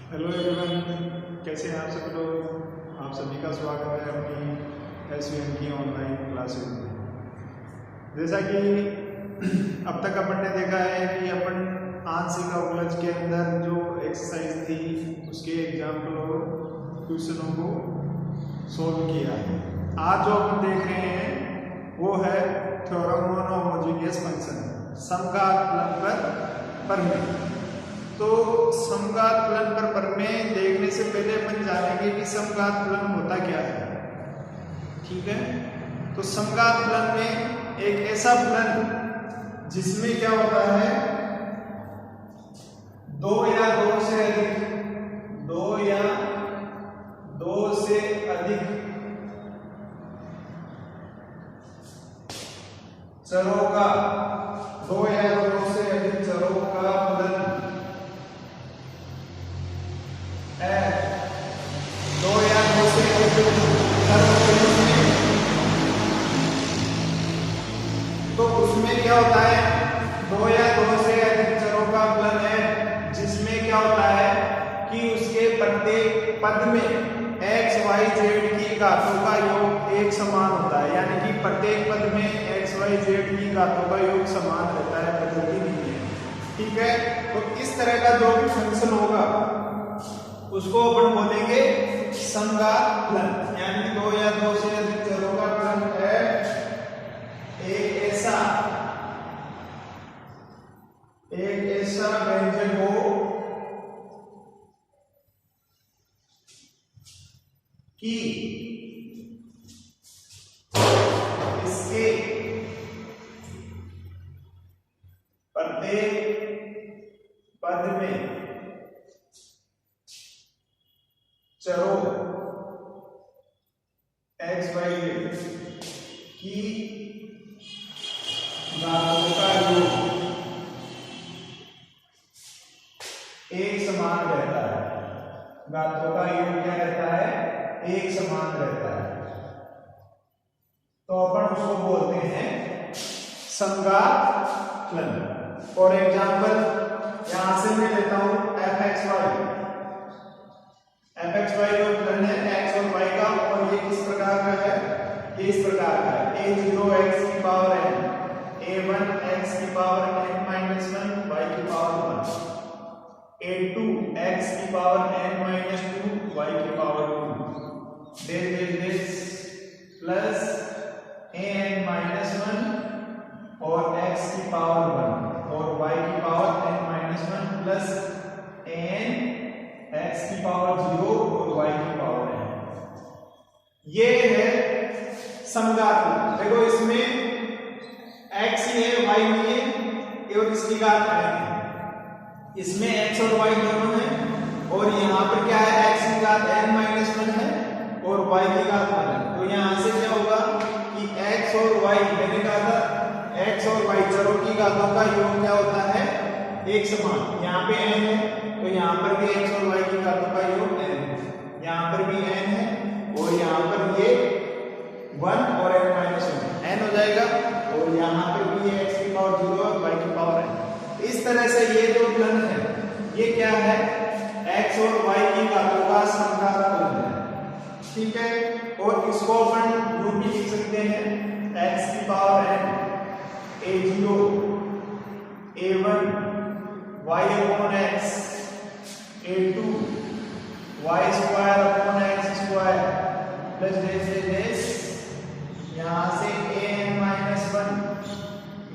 Hello everyone, कैसे हैं आप सभी लोग। आप सभी का स्वागत है अपनी एसवीएम की ऑनलाइन क्लासेस में। जैसा कि अब तक अपन ने देखा है कि अपन आंशिक अवकलज के अंदर जो एक्सरसाइज थी उसके एग्जाम्पल और क्वेश्चनों को सॉल्व किया है। आज जो अपन देख रहे हैं वो है थ्योरम ऑन होमोजेनियस फंक्शन, समघात फलन पर प्रमेय। तो समघात फलन पर प्रमेय देखने से पहले अपन जानेंगे कि समघात फलन होता क्या है। ठीक है, तो समघात फलन में एक ऐसा फलन जिसमें क्या होता है, दो या दो से अधिक चरों का दो या दो से अधिक चरों का फलन है। दो या दो से अधिक चरों के उसमें, तो उसमें क्या होता है, दो या दो से अधिक चरों का फलन है जिसमें क्या होता है कि उसके प्रत्येक पद में x, y, z की घातों का योग एक समान होता है। यानी कि प्रत्येक पद में x, y, z की घातों का योग समान रहता है, बदलती नहीं है। ठीक है, तो इस तरह का जो भी फंक्शन होगा उसको अपन बोलेंगे समघात फलन। यानी कि दो या दो से अधिक चरों का फलन है एक ऐसा व्यंजक हो कि इसके प्रत्येक पद में चरों x, y, z की घातों का योग एक समान रहता है। घातों का योग क्या रहता है, एक समान रहता है। तो अपन उसको बोलते हैं समघात फलन। फॉर एग्जाम्पल यहां से मैं लेता हूं fxy जो फलन है x और y का, और ये किस प्रकार का है, ये इस प्रकार का है a0 x की पावर n, a1 x की पावर n माइनस 1 y की पावर 1, a2 x की पावर n माइनस 2 y की power 2, then there is plus an minus 1 और x की पावर 1 और y की power n minus 1 plus n x की power 0 और y की पावर n। ये है समघात फलन। देखो इसमें x ही है, y नहीं है, और इसकी घात n है। इसमें x और y दोनों हैं, और यहाँ पर क्या है, x की घात n माइनस 1 है और y की घात 1 है। तो यहाँ से क्या होगा कि x और y, मैंने कहा था x और y चरों की घातों का योग क्या होता है, एक समान। यहाँ पे n है तो यहाँ पर भी x और y की घातों का योग n है, यहाँ पर भी n है और यहाँ पर ये 1 और n माइनस 1 n हो जाएगा, और यहाँ पर भी ये x की पावर 0 और y की पावर n। इस तरह से ये जो फलन है ये क्या है, x और y की घातों का समघात फलन है। ठीक है, और इसको अपन यूं भी लिख सकते हैं x की power n a0 a1 y upon x a2 y square upon x स्क्वायर प्लस this यहां से an माइनस 1,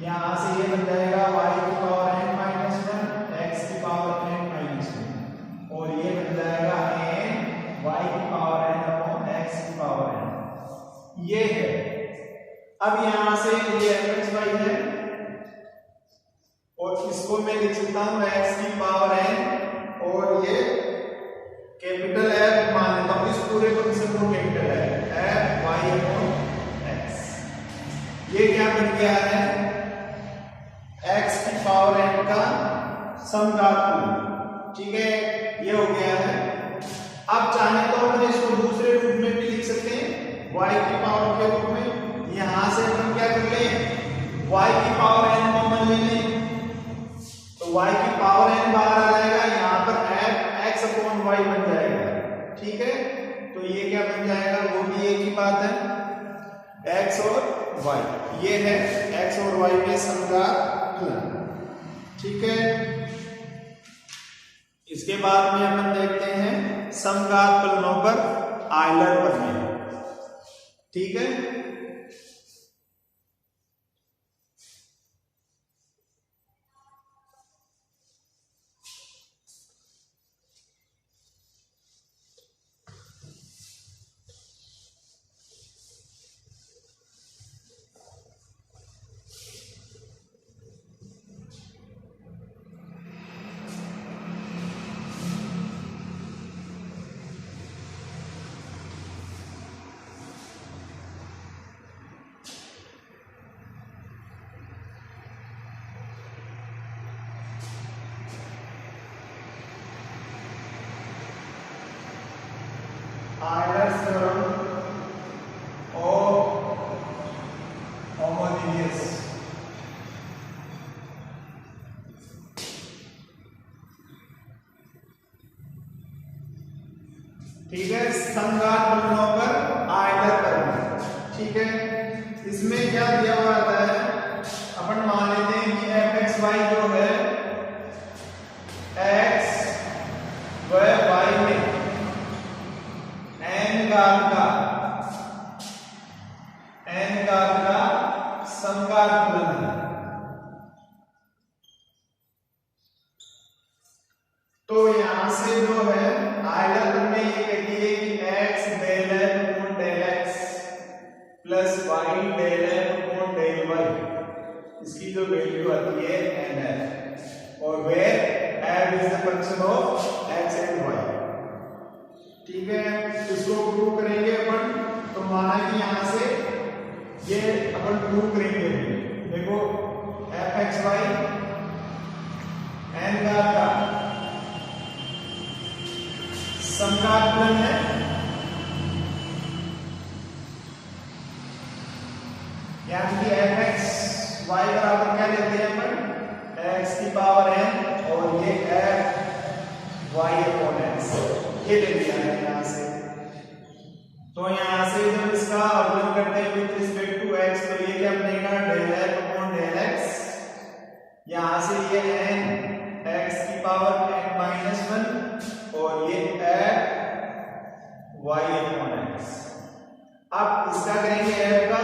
यहां से ये बन जाएगा y की पावर n माइनस 1 x की पावर n माइनस 1, और ये बन जाएगा n y की पावर n अपॉन x की पावर n। ये है। अब यहां से ये fxy है और इसको मैं लिख सकता हूं x की पावर n, और ये कैपिटल F मान लेता हूं, इस पूरे फंक्शन को capital F y upon x। ये क्या बन गया है, x की पावर n का समघात फलन। ठीक है, ये हो गया है। अब चाहे तो अपन इसको दूसरे रूप में भी लिख सकते हैं, y की पावर के रूप में। यहां से अपन क्या कर लें, y की पावर n कॉमन ले लें, तो y की पावर n बाहर आ जाएगा, यहाँ पर x अपॉन और y बन जाएगा। ठीक है, तो ये क्या बन जाएगा, वो भी एक ही बात है, x और y। ये है x और y में समघात फलन। ठीक है, इसके बाद में अपन देखते हैं समघात फलनों पर आयलर प्रमेय। ठीक है, Euler's theorem of homogeneous। ठीक है, समघात फलनों पर आयलर प्रमेय। ठीक है, इसमें क्या दिया हुआ आता है, अपन मान लेते हैं कि fxy जो है x व y में n घात का समघात फलन है। तो यहां से जो है आयलर में ये कहती है कि x डेल f गुण del x plus y del f गुण डेल y, इसकी जो वैल्यू आती है nf, और where f is the function of x and y। ठीक है, इसको प्रूव करेंगे अपन। तो माना कि यहां से ये अपन प्रूव करेंगे, देखो fxy n घात का समघात फलन है, यानी कि fx y बराबर क्या लेते हैं अपन, x की पावर n, और ये f y अपॉन x, ये ले लिया है यहां से। तो यहां से जब इसका अवकलन करते हैं विद रिस्पेक्ट टू x, तो ये क्या बनेगा, del f upon del x, यहां से ये n x की पावर n माइनस 1, और ये f y अपॉन x। अब इसका करेंगे f का,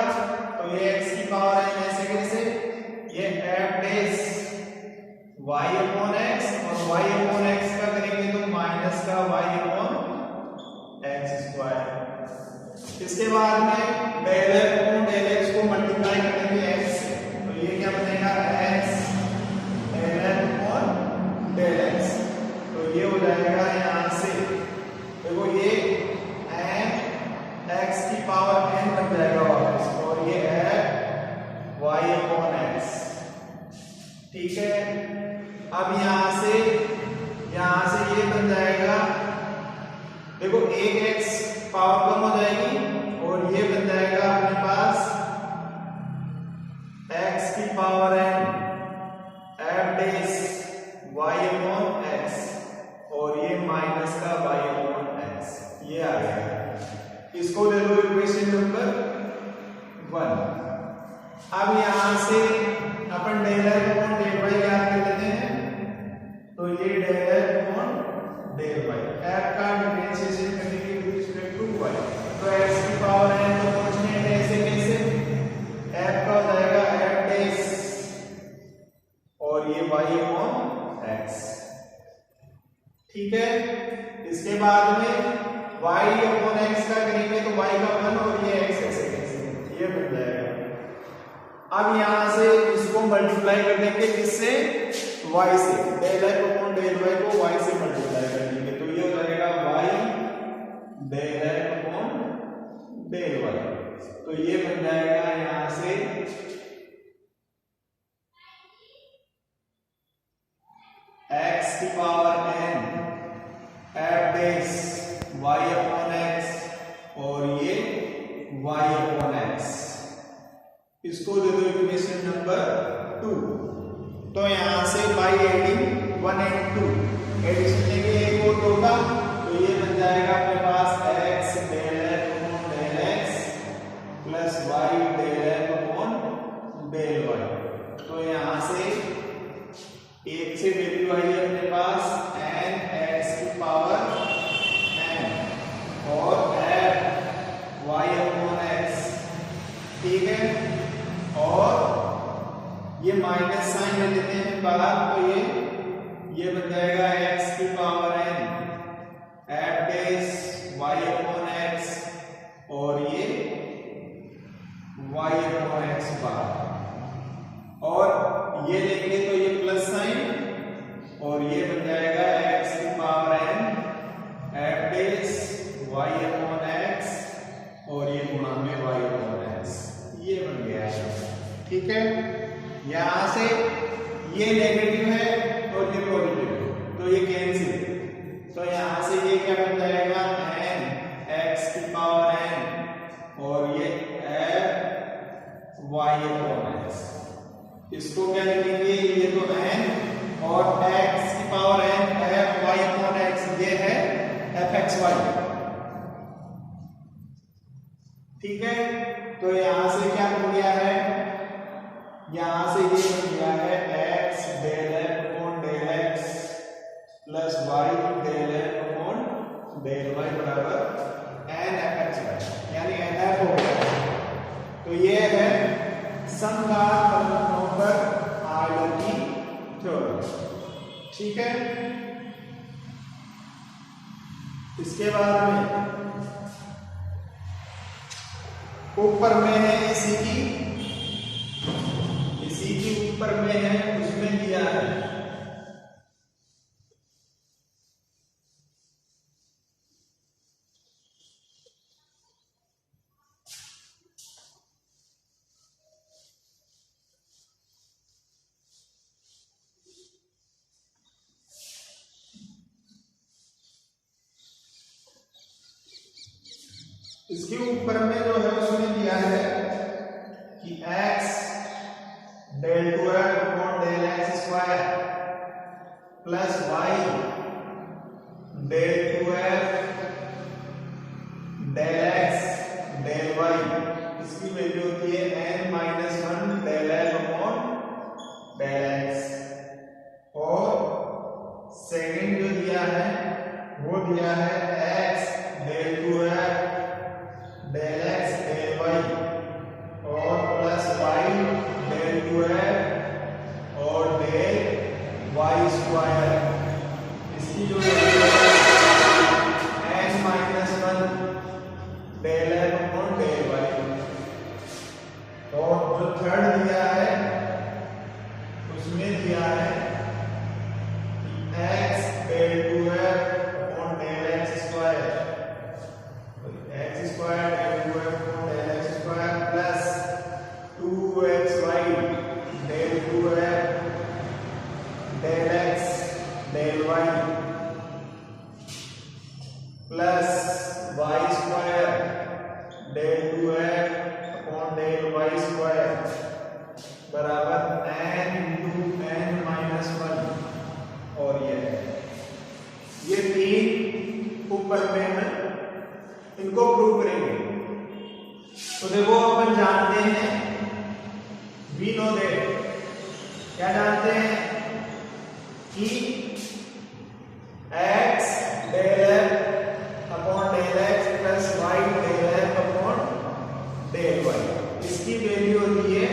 तो ये x की पावर n ऐसे कैसे, ये f dash y upon x, और y अपॉन x का करेंगे तो माइनस का y अपॉन x स्क्वायर। इसके बाद में del f upon del x को मल्टीप्लाई कर देंगे x से, तो ये क्या बनेगा, x del f upon del x। तो ये हो जाएगा यहां से, देखो ये n x की पावर n बन जाएगा वापस, और ये f y अपॉन x। ठीक है, अब यहां से ये बन जाएगा, देखो एक x पावर कम हो जाएगी, और ये बन जाएगा अपने पास x की power n f dash y upon x, और ये माइनस का y अपॉन x, ये आ गया। इसको ले लो इक्वेशन नंबर 1। अब यहां से अपन del f upon del y ज्ञात कर लेते हैं, तो ये del f upon del y, f का डिफरेंशिएशन करेंगे विद रिस्पेक्ट टू y, तो x की पावर n तो कांस्टेंट है, ऐसे कैसे, f का हो जाएगा f डैश, और ये y अपॉन x। ठीक है, इसके बाद में y अपॉन x का करेंगे तो y का 1, और ये x ऐसे कैसे, ये बन जाएगा। अब यहां से इसको मल्टीप्लाई कर देंगे किससे, y से, del f upon del y को y से मल्टीप्लाई कर देंगे, तो ये हो जाएगा y del f upon del y। तो ये बन जाएगा यहां से x की power n f dash y upon x, और ये y अपॉन x। इसको दे दो इक्वेशन नंबर 2। तो यहां से बाय एडिंग 1 and 2 एडिशन लेंगे, एक और 2 का ये बन जाएगा अपने पास x del f upon del x plus y del f upon del y। तो यहां से एक से वैल्यू आई है अपने पास n x की पावर n और f y अपॉन x, ठीक है। और ये माइनस साइन ले लेते हैं बाहर, तो ये बन जाएगा x की power n f dash y upon x और ये y अपॉन x बार, और ये लेंगे तो ये प्लस साइन और ये बन जाएगा x की power n f dash y upon x और ये गुणा में y अपॉन x, ये बन गया है, ठीक है। यहां से ये नेगेटिव है और ये पॉजिटिव है तो ये कैंसिल, तो यहां से ये क्या बन जाएगा n x की पावर n और ये f y अपॉन x। इसको क्या लिखेंगे, ये तो n और x की power n f y upon x, ये है f x y, ठीक है। तो यहां से क्या बन गया है, यहां से ये बन गया है x del f upon del x plus y del f upon del y बराबर n f x y, यानी n f हो गया। तो ये है समघात फलनों पर आयलर की थ्योरम, ठीक है। इसके बाद में ऊपर में है इसी की ऊपर में है, उसमें दिया है इसके ऊपर में जो है उसमें दिया है कि x del 2f upon del x स्क्वायर प्लस y del 2f del x del y, इसकी वैल्यू होती है n minus 1 del f upon del x। और सेकंड जो दिया है वो दिया है x del 2f del x del y और प्लस y डेल 2f और डेल y स्क्वायर, इसकी जो n minus 1 del f upon del y। और जो थर्ड दिया है उसमें दिया है x del 2f upon del x स्क्वायर, x square del 2f upon del x स्क्वायर प्लस 2xy del 2f del x del y plus y square del 2f upon del y स्क्वायर बराबर n इंटू n माइनस 1। और ये तीन ऊपर में है, इनको प्रूव करेंगे। तो देखो अपन जानते हैं, वी नो दैट, क्या जानते हैं कि x del f upon del x plus y del f upon del y, इसकी वैल्यू होती है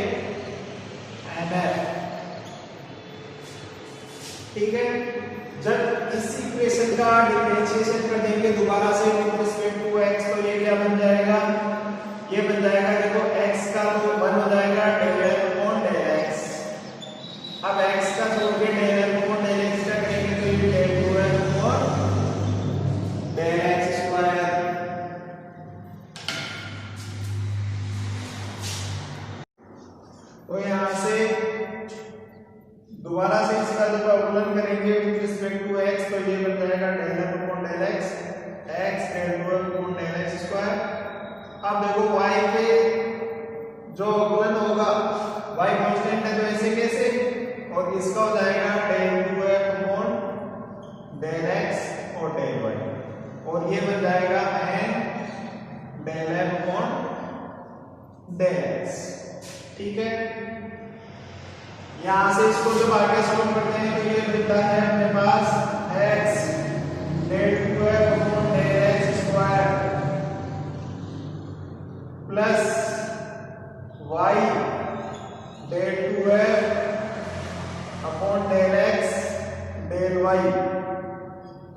nf, ठीक है। जब इस इक्वेशन का डिफरेंशिएशन कर देंगे दोबारा से विद रिस्पेक्ट टू x, तो ये क्या बन जाएगा, ये बन जाएगा देखो x का तो 1 हो जाएगा del f upon del x। अब x का छोड़ के del f upon del x का करेंगे तो ये del 2f upon del x स्क्वायर। तो यहां से दोबारा से इसका जब अवकलन करेंगे विद रिस्पेक्ट टू x, तो ये बन जाएगा del f upon del x, x del 2f upon del x स्क्वायर। अब देखो y पे जो अवकलन होगा, y कांस्टेंट है तो ऐसे कैसे, और इसका हो जाएगा del 2f upon del x और डेल y। ये बन जाएगा n del f upon del x। ठीक है, यहां से इसको जब आगे सॉल्व करते हैं तो ये मिलता है अपने पास x del 2f upon del x स्क्वायर प्लस y del 2f upon del x del y,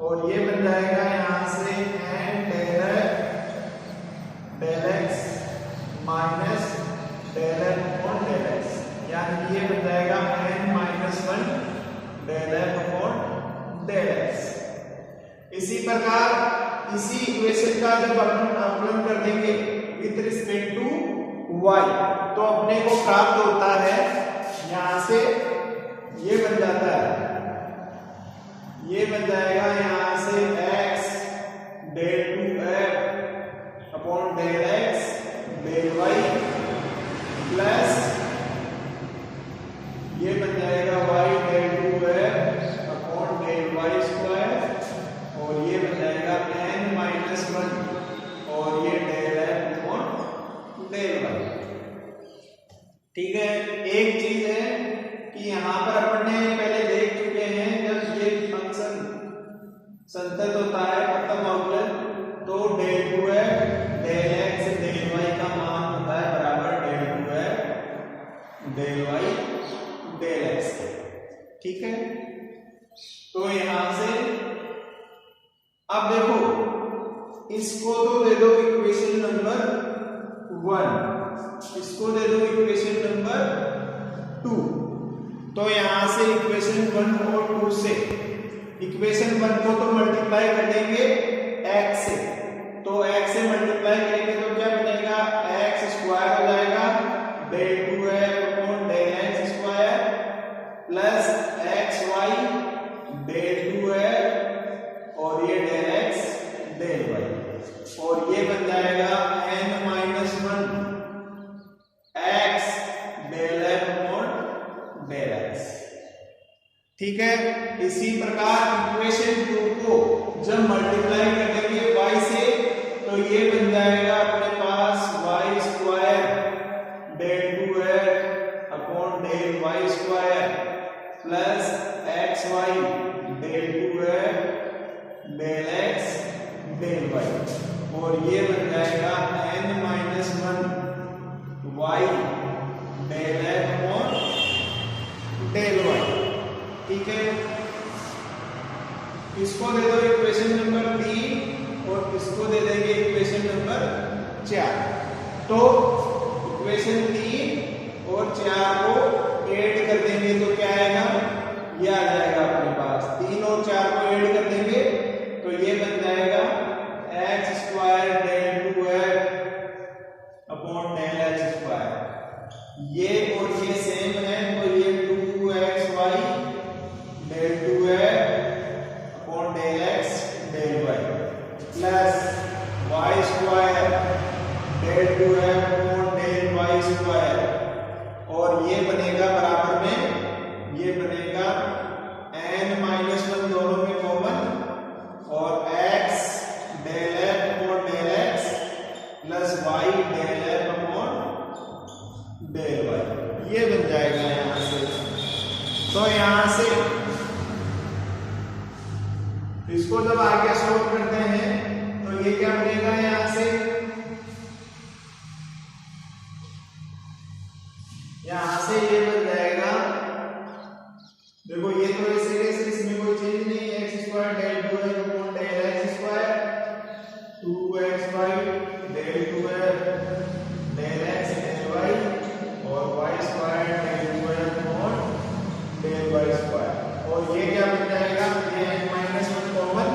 और ये बन जाएगा यहां से n del f del x minus del f upon del x, यानी कि ये बन जाएगा n minus 1 del f upon del x। इसी प्रकार इसी इक्वेशन का जब अपन अवकलन कर देंगे विद रिस्पेक्ट टू y तो अपने को प्राप्त होता है यहां से ये बन जाता है, ये बन जाएगा यहां से x del 2f upon del x del y plus ये बन जाएगा y del 2f upon del y square, और ये बन जाएगा n माइनस 1 और ये del f upon del y। ठीक है, एक चीज है कि यहां पर अपन ने पहले देख चुके हैं जब ये फंक्शन संतत होता है प्रथम अवकलन तो del 2f del x del y का मान होता है बराबर del 2f del y del x। ठीक है, तो यहां से अब देखो इसको तो दे दो इक्वेशन नंबर 1, इसको दे दो इक्वेशन नंबर 2, तो यहां से इक्वेशन 1 और 2 से इक्वेशन 1 को तो मल्टीप्लाई कर देंगे x से, तो x से मल्टीप्लाई करेंगे तो क्या बनेगा x स्क्वायर हो जाएगा del 2f upon del x स्क्वायर प्लस xy del 2f और ये del x del y, और ये बन जाएगा n minus 1 x del f upon del x। ठीक है, इसी प्रकार इक्वेशन 2 को जब मल्टीप्लाई कर देंगे y से तो ये बन जाएगा अपने पास y square del 2f upon del y square plus xy del 2f del x del y, और ये बन जाएगा n minus 1 y del f upon del y। ठीक है, इसको दे दो इक्वेशन नंबर 3 और इसको दे देंगे इक्वेशन नंबर 4, तो इक्वेशन 3 और 4 को ऐड कर देंगे तो क्या आएगा, ये आ जाएगा अपने पास 3 और 4 को ऐड कर देंगे तो ये बन जाएगा x square del 2f upon del x square, ये और ये सेम है तो ये 2xy del 2f upon del x del y plus y square del 2f upon del y square, और ये बनेगा बराबर में ये बनेगा n माइनस 1 दोनों में कॉमन और x del f upon del x plus y del f upon del y, ये बन जाएगा यहां से। तो यहां से इसको जब आगे सॉल्व करते हैं तो ये क्या बनेगा यहां से, यहां से ये बन जाएगा, देखो ये तो ऐसे कैसे इसमें कोई चेंज नहीं है, x square del 2f upon del x square 2xy del 2f del x del y और y square del 2f upon del y square, और ये क्या बन जाएगा ये n माइनस 1 कॉमन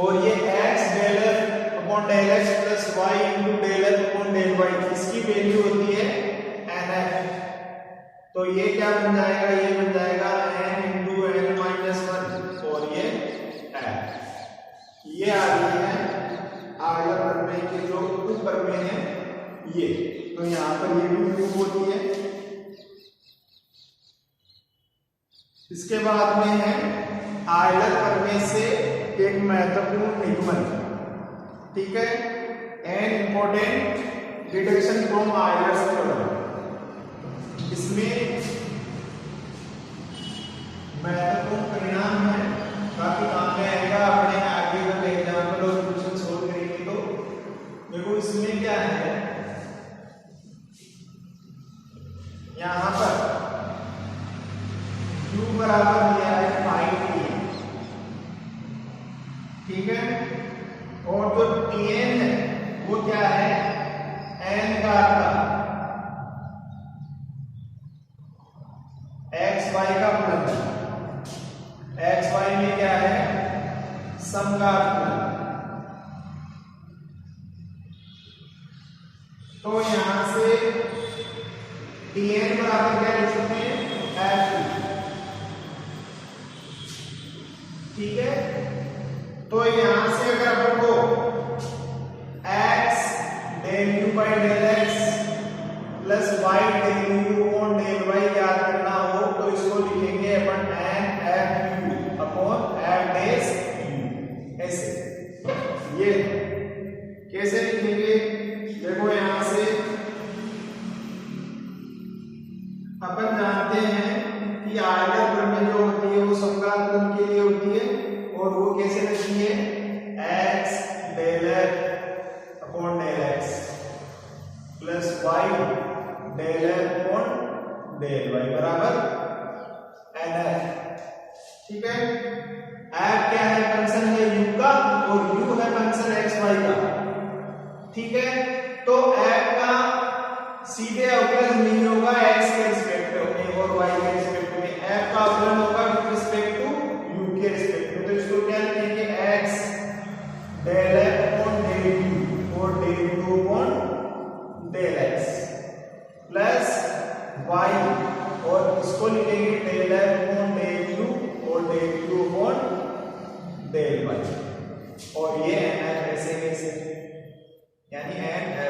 और ये x del f upon del x plus y into del f upon del y, इसकी वैल्यू होती है nf, तो ये क्या बन जाएगा ये बन जाएगा n इंटू n माइनस 1 और ये f, ये आ रही है आगे प्रमेय के जो उप प्रमेय है ये, तो यहाँ पर ये भी प्रूफ होती है। इसके बाद में है आयलर प्रमेय से एक महत्वपूर्ण निगमन, ठीक है, an important deduction from Euler's theorem. इसमें महत्वपूर्ण परिणाम है, काफी काम में आएगा अपने आगे जब एग्जाम्पल और क्वेश्चन सोल्व करेंगे तो। देखो इसमें क्या है, यहां पर u बराबर दिया है 5t, ठीक है, और जो tn है वो क्या है, n का x y का फलन, x y में क्या है, समघात फलन। तो यहां से tn बराबर क्या लिख सकते हैं, f, ठीक है। तो यहां से अगर अपन को x del u by del x plus y del u upon del y याद करना हो तो इसको लिखेंगे अपन n f u upon f dash u, ऐसे। ये कैसे लिखेंगे, देखो यहां से अपन जानते हैं कि आयलर प्रमेय जो होती है वो समघात फलन के लिए होती है, और वो कैसे लिखी है, x del f upon del x plus y del f upon del y बराबर nf, ठीक है। f क्या है, फंक्शन है u का, और u है फंक्शन x y का, ठीक है। तो f का सीधे अवकलज नहीं होगा x के रिस्पेक्ट में और y के रिस्पेक्ट में, f का अवकलन होगा विद रिस्पेक्ट टू u के रिस्पेक्ट में। तो इसको क्या लिखेंगे, x del f upon del u और del u upon del x plus y, और इसको लिखेंगे del f upon del u और del u upon del y, और ये nf ऐसे कैसे, यानी nf।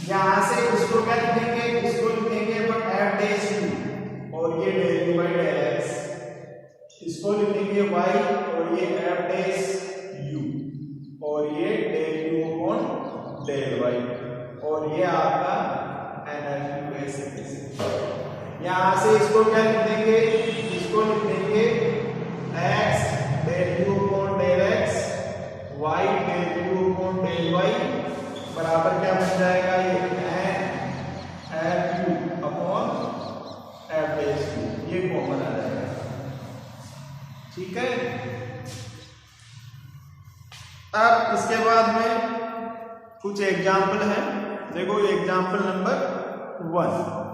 यहां से इसको क्या लिखेंगे, इसको लिखेंगे अपन f डैश u और ये del u by del x, इसको लिखेंगे y और ये f डैश u और ये del u upon del y, और ये आपका nf ऐसे कैसे। यहां से इसको क्या लिख देंगे, इसको लिख देंगे x del u upon del x, y del u upon del y बराबर क्या बन जाएगा, ये n f u upon f dash u, ये कॉमन आ जाएगा, ठीक है। अब इसके बाद में कुछ एग्जाम्पल हैं, देखो एग्जाम्पल नंबर 1।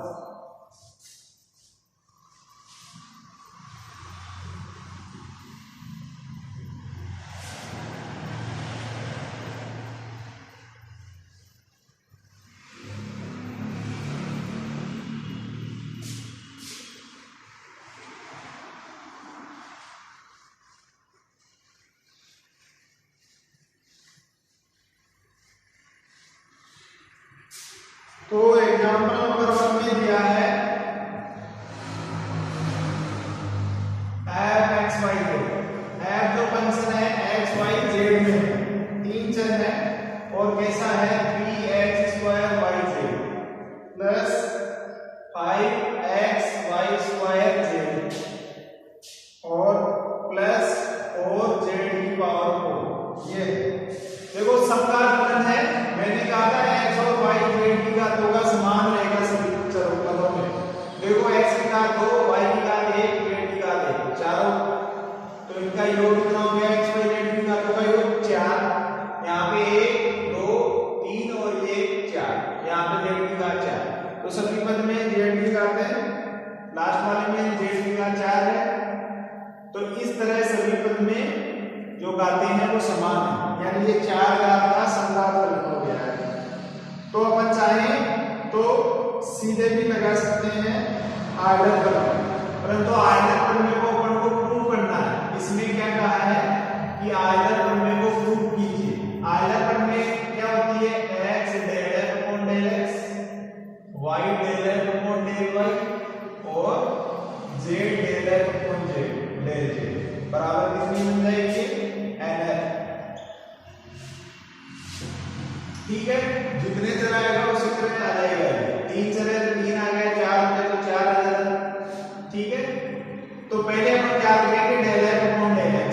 तो एग्जाम्पल नंबर 1 में दिया है f x y z, f जो फंक्शन है x y z में तीन चर है, और कैसा है 3x square y z plus 5x y square z और प्लस 4z की पावर 4। ये देखो समघात फलन है, मैंने कहा था x और y z की घात होगा समान रहेगा सभी चरों पदों में। देखो x की घात 2, y की घात 1, z की घात 1, चारों, तो इनका योग कितना हो गया, x y z की घातों का योग 4, यहाँ पे 1 2 3 और ये 4, यहाँ पे z की घात 4, तो सभी पद में z की घात है, लास्ट वाले में z की घात 4 है। तो इस तरह सभी पद में जो घातें हैं वो समान है, यानी ये 4 घात का समघात फलन हो गया है। तो अपन चाहें तो सीधे भी लगा सकते हैं आयलर प्रमेय, परंतु आयलर प्रमेय को अपन को प्रूव करना है। इसमें क्या कहा है कि आयलर प्रमेय को प्रूव कीजिए। आयलर प्रमेय क्या होती है, x del f upon del x, y del f upon del y और z del f upon del z बराबर कितनी बन जाएगी, जितने चर आएगा उसी तरह आ जाएगा। 3 चर है तो 3 आ गया, 4 है तो 4 आ जाएगा। ठीक है, तो पहले अपन क्या करेंगे, del f upon del x।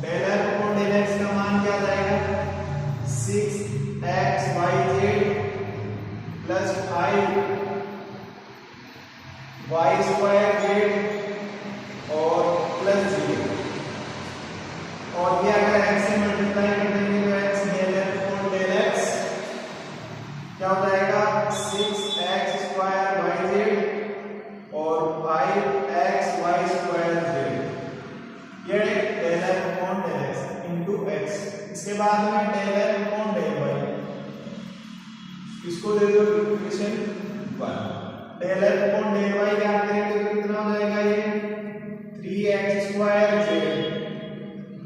Del f upon del x का मान क्या जाएगा, 6xyz प्लस 5y² और प्लस 0। और ये अगर x से मल्टीप्लाई कर देंगे तो x del f upon del x क्या हो जाएगा, 6x² yz और 5xy² ये del f upon del x into x। इसके बाद में del f upon del y, इसको दे दो equation 1। Del f upon del y क्या करेंगे तो कितना हो जाएगा, ये 3x²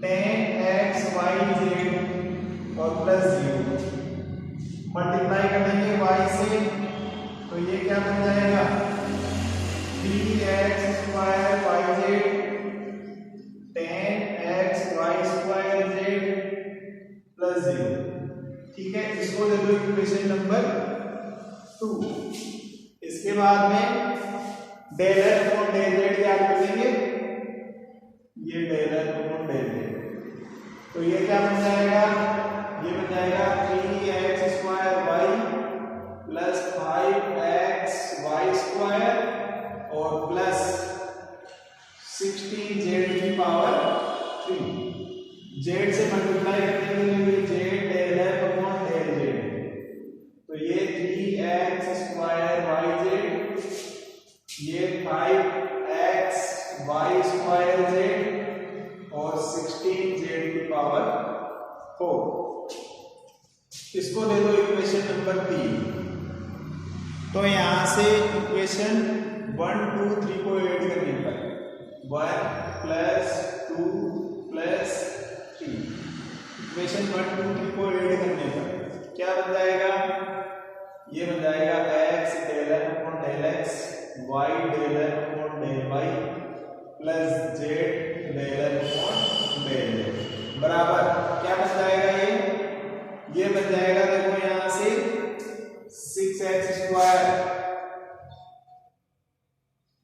tan xyz और प्लस 0 मल्टीप्लाई कर देंगे y से, तो ये क्या बन जाएगा, 3x² yz tan xy² plus 0। ठीक है, इसको दे दो इक्वेशन नंबर 2। इसके बाद में डेल f और डेल z याद कर लेंगे, ये डेल f और डेल z, तो ये क्या बन जाएगा, ये बन जाएगा 3x² y प्लस 5xy² और प्लस 16z की पावर 3। z से मल्टीप्लाई करेंगे तो ये z del f upon del z, तो ये 3x² yz, ये 5xy² और 16z की पावर 4। इसको दे दो इक्वेशन नंबर 3। तो यहां से इक्वेशन 1 2 3 को ऐड करने पर 1 प्लस 2 प्लस 3, इक्वेशन 1 2 3 को ऐड करने पर क्या बन जाएगा, ये बन जाएगा x del f upon del x, y del f upon del y प्लस z del f upon del z बराबर क्या बन जाएगा, ये बन जाएगा, देखो यहां से 6x²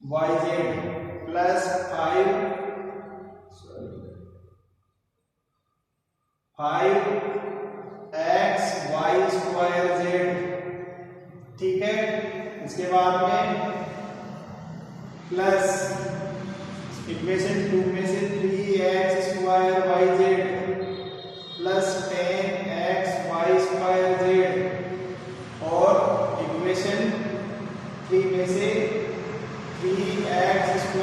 yz प्लस 5xy²z। ठीक है, इसके बाद में प्लस इक्वेशन 2 में से 3x² yz प्लस 10xy²z और इक्वेशन 3 में से 3x²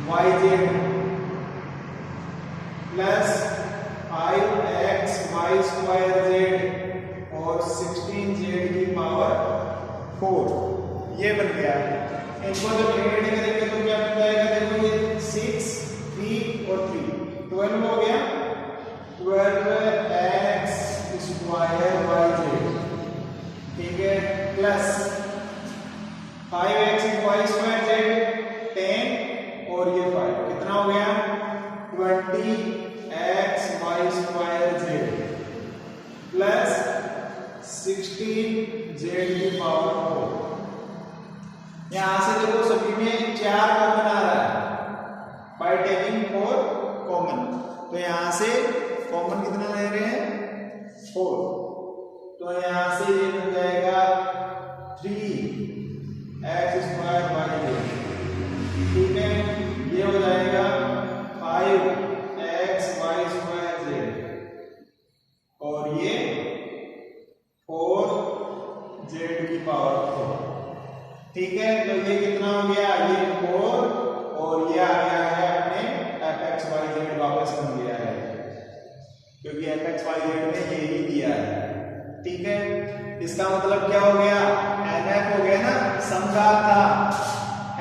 yz प्लस 5xy² और 16z की पावर 4, ये बन गया। इनको जब ऐड करेंगे तो क्या बन जाएगा, देखो ये 6 3 और 3 12 हो गया, 12x² yz। ठीक है, प्लस 5xy² 10 और ये 5 कितना हो गया, 20xy² प्लस 16z की पावर 4। यहां से देखो सभी में 4 कॉमन आ रहा है बाय टेकिंग 4 कॉमन, तो यहां से कॉमन कितना ले रहे हैं, 4, तो यहां से ये बन जाएगा 3x² yz। ठीक है, ये हो जाएगा 5xy² और ये 4z की पावर 4। ठीक है, तो ये कितना हो गया, ये 4 और ये आ गया है अपने fxyz वापस बन गया है, क्योंकि fxyz ने ये ही दिया है। ठीक है, इसका मतलब क्या हो गया, nf हो गया ना, समघात था,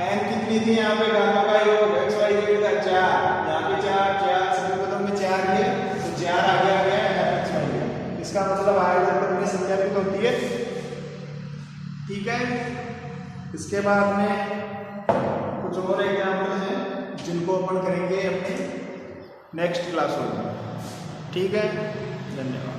n कितनी थी यहाँ पे, घातों का योग xyz का 4, यहाँ पे 4 सभी पदों में 4 है, तो 4 आगे आ गया fxyz। इसका मतलब आयतन पर भी संख्यात्मक होती है। ठीक है, इसके बाद में कुछ और एग्जाम्पल हैं जिनको अपन करेंगे अपने नेक्स्ट क्लास में। ठीक है, धन्यवाद।